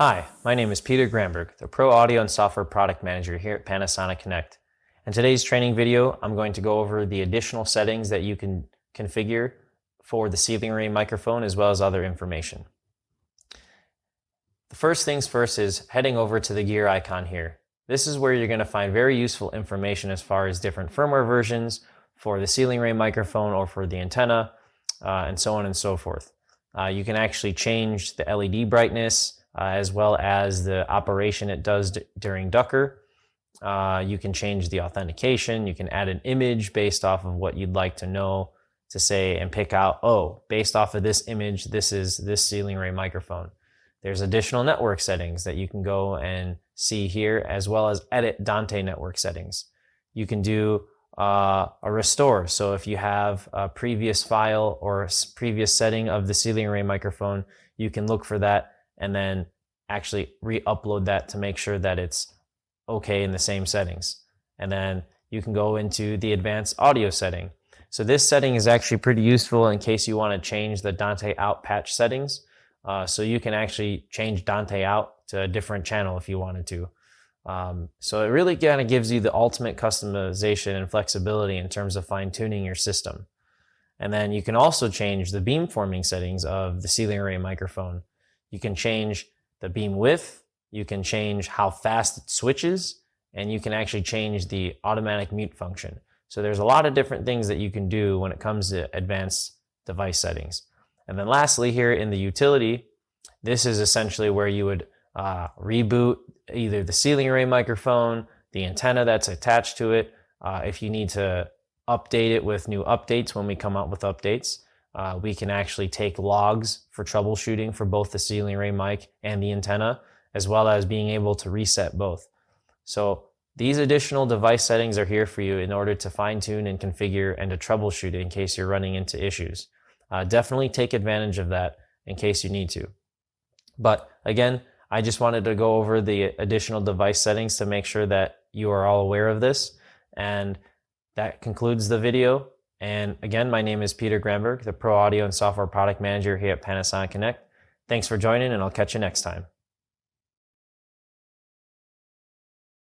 Hi, my name is Peter Granberg, the Pro Audio and Software Product Manager here at Panasonic Connect. In today's training video, I'm going to go over the additional settings that you can configure for the ceiling array microphone as well as other information. The first things first is heading over to the gear icon here. This is where you're going to find very useful information as far as different firmware versions for the ceiling array microphone or for the antenna, and so on and so forth. You can actually change the LED brightness as well as the operation it does during Ducker. You can change the authentication. You can add an image based off of what you'd like to know to say and pick out, oh, based off of this image, this is this ceiling array microphone. There's additional network settings that you can go and see here, as well as edit Dante network settings. You can do a restore. So if you have a previous file or a previous setting of the ceiling array microphone, you can look for that and then actually re-upload that to make sure that it's okay in the same settings. And then you can go into the advanced audio setting. So this setting is actually pretty useful in case you want to change the Dante out patch settings. So you can actually change Dante out to a different channel if you wanted to. So it really kind of gives you the ultimate customization and flexibility in terms of fine-tuning your system. And then you can also change the beamforming settings of the ceiling array microphone. You can change the beam width, you can change how fast it switches, and you can actually change the automatic mute function. So there's a lot of different things that you can do when it comes to advanced device settings. And then lastly here in the utility, this is essentially where you would reboot either the ceiling array microphone, the antenna that's attached to it, if you need to update it with new updates when we come out with updates. We can actually take logs for troubleshooting for both the ceiling array mic and the antenna, as well as being able to reset both. So these additional device settings are here for you in order to fine-tune and configure and to troubleshoot in case you're running into issues. Definitely take advantage of that in case you need to. But again, I just wanted to go over the additional device settings to make sure that you are all aware of this. And that concludes the video. And again, my name is Peter Granberg, the Pro Audio and Software Product Manager here at Panasonic Connect. Thanks for joining, and I'll catch you next time.